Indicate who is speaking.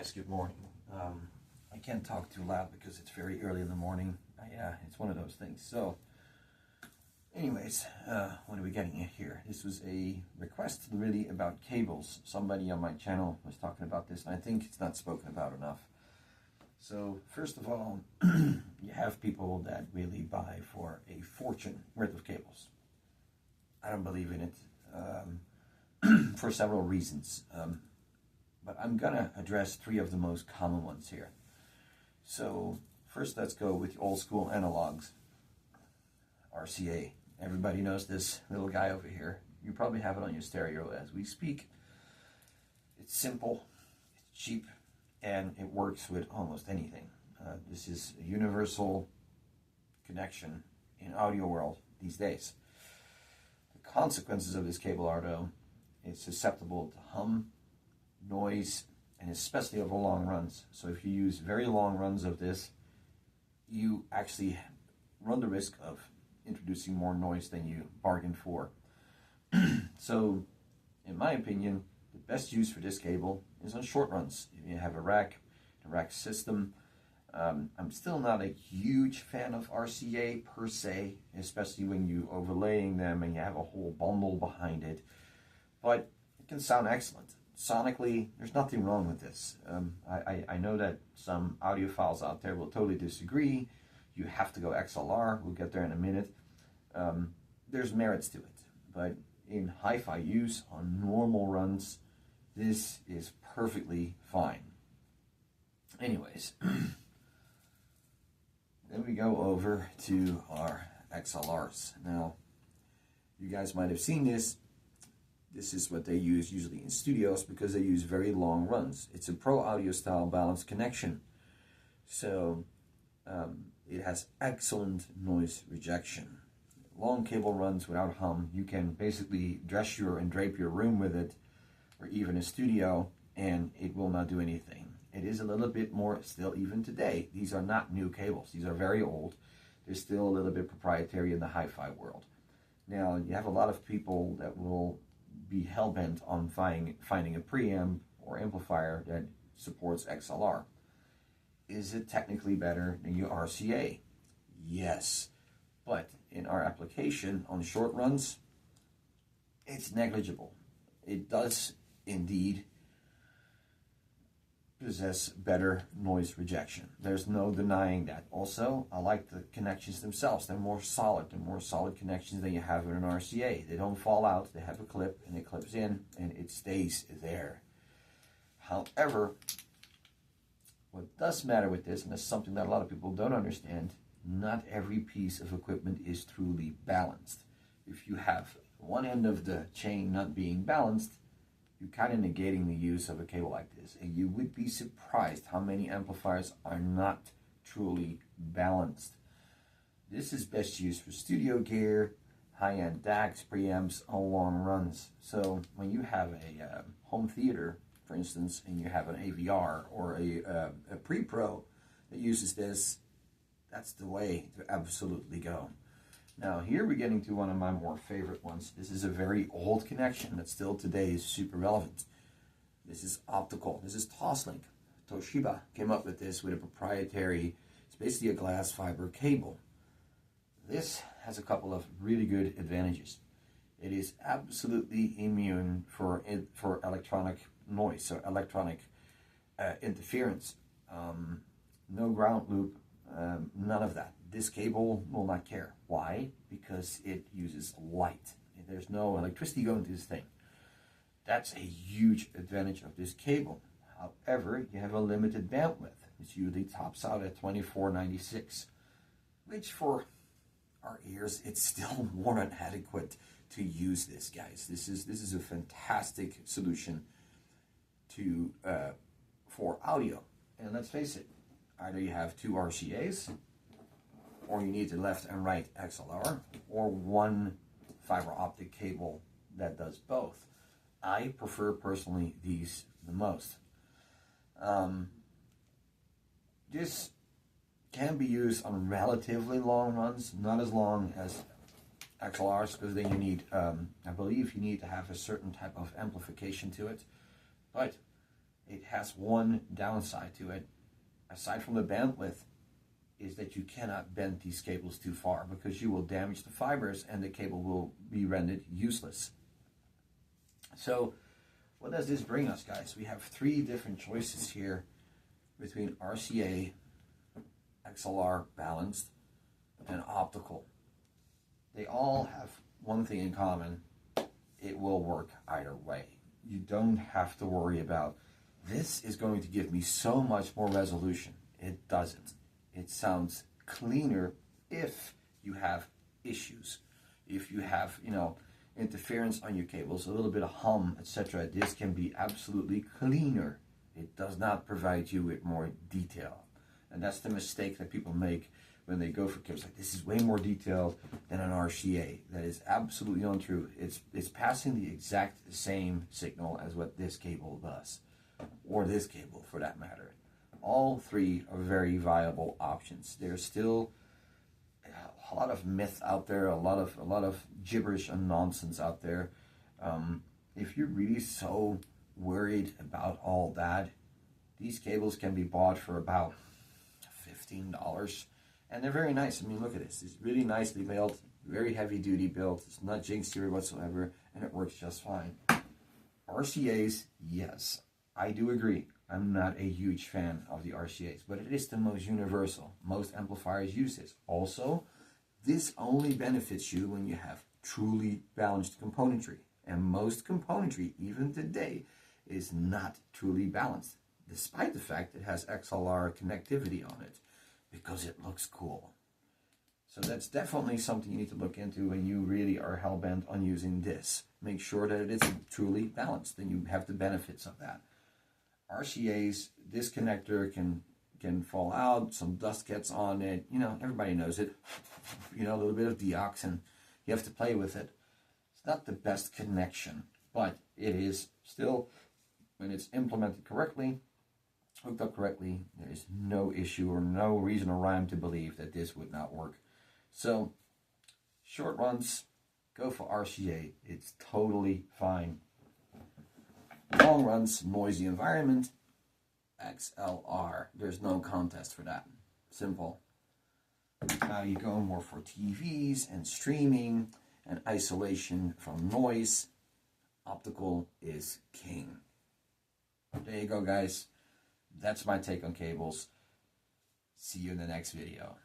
Speaker 1: guys, good morning. I can't talk too loud because it's very early in the morning. It's one of those things. So, anyways, what are we getting at here? This was a request really about cables. Somebody on my channel was talking about this, and I think it's not spoken about enough. So, first of all, you have people that really buy for a fortune worth of cables. I don't believe in it for several reasons. But I'm going to address three of the most common ones here. So first, let's go with the old school analogs. RCA. Everybody knows this little guy over here. You probably have it on your stereo as we speak. It's simple, it's cheap, and it works with almost anything. This is a universal connection in audio world these days. The consequences of this cable are, though, it's susceptible to hum, noise, and especially over long runs. So if you use very long runs of this, you actually run the risk of introducing more noise than you bargained for. So in my opinion, the best use for this cable is on short runs. If you have a rack system. I'm still not a huge fan of RCA per se, especially when you overlaying them and you have a whole bundle behind it, but it can sound excellent. Sonically, there's nothing wrong with this. I know that some audiophiles out there will totally disagree. You have to go XLR. We'll get there in a minute. There's merits to it. But in hi-fi use on normal runs, this is perfectly fine. Anyways, then we go over to our XLRs. Now, you guys might have seen this. This is what they use usually in studios because they use very long runs. It's a pro audio style balanced connection. So it has excellent noise rejection. Long cable runs without hum. You can basically dress your and drape your room with it, or even a studio, and it will not do anything. It is a little bit more still even today. These are not new cables. These are very old. They're still a little bit proprietary in the hi-fi world. Now, you have a lot of people that will be hell-bent on finding a preamp or amplifier that supports XLR. Is it technically better than your RCA? Yes, but in our application on short runs, it's negligible. It does indeed possess better noise rejection. There's no denying that. Also, I like the connections themselves. They're more solid. They're more solid connections than you have in an RCA. They don't fall out. They have a clip, and it clips in, and it stays there. However, what does matter with this, and that's something that a lot of people don't understand, not every piece of equipment is truly balanced. If you have one end of the chain not being balanced, you're kind of negating the use of a cable like this. And you would be surprised how many amplifiers are not truly balanced. This is best used for studio gear, high-end DACs, preamps, on long runs. So when you have a home theater, for instance, and you have an AVR or a pre-pro that uses this, that's the way to absolutely go. Now here we're getting to one of my more favorite ones. This is a very old connection that still today is super relevant. This is optical. This is Toslink. Toshiba came up with this with a proprietary, it's basically a glass fiber cable. This has a couple of really good advantages. It is absolutely immune for electronic noise, so electronic interference. No ground loop, none of that. This cable will not care. Why? Because it uses light. There's no electricity going to this thing. That's a huge advantage of this cable. However, you have a limited bandwidth. It usually tops out at 2496, which for our ears, it's still more than adequate to use this, guys. This is a fantastic solution to for audio. And let's face it, either you have two RCAs, or you need the left and right XLR, or one fiber optic cable that does both. I prefer personally these the most. This can be used on relatively long runs, not as long as XLRs, because then you need, I believe you need to have a certain type of amplification to it. But It has one downside to it, aside from the bandwidth, is that you cannot bend these cables too far because you will damage the fibers and the cable will be rendered useless. So what does this bring us, guys? We have three different choices here between RCA, XLR balanced, and optical. They all have one thing in common: it will work either way. You don't have to worry about, this is going to give me so much more resolution. It doesn't. It sounds cleaner if you have issues. If you have, interference on your cables, a little bit of hum, etc., this can be absolutely cleaner. It does not provide you with more detail. And that's the mistake that people make when they go for cables. Like, this is way more detailed than an RCA. That is absolutely untrue. It's passing the exact same signal as what this cable does, or this cable for that matter. All three are very viable options. There's still a lot of myth out there, a lot of gibberish and nonsense out there. If you're really so worried about all that, these cables can be bought for about $15, and they're very nice. I mean, look at this. It's really nicely built, very heavy duty built. It's not jinxed here whatsoever, and it works just fine. RCAs, yes, I do agree. I'm not a huge fan of the RCAs, but it is the most universal. Most amplifiers use this. Also, this only benefits you when you have truly balanced componentry. And most componentry, even today, is not truly balanced, despite the fact it has XLR connectivity on it, because it looks cool. So that's definitely something you need to look into when you really are hell-bent on using this. Make sure that it is truly balanced, and you have the benefits of that. RCAs, this connector can fall out, some dust gets on it, everybody knows it, a little bit of deox, and you have to play with it. It's not the best connection, but it is still, when it's implemented correctly, hooked up correctly, there is no issue or no reason or rhyme to believe that this would not work. So, short runs, go for RCA, it's totally fine. Long runs, noisy environment, XLR. There's no contest for that. Simple. Now you go more for TVs and streaming and isolation from noise. Optical is king. There you go, guys. That's my take on cables. See you in the next video.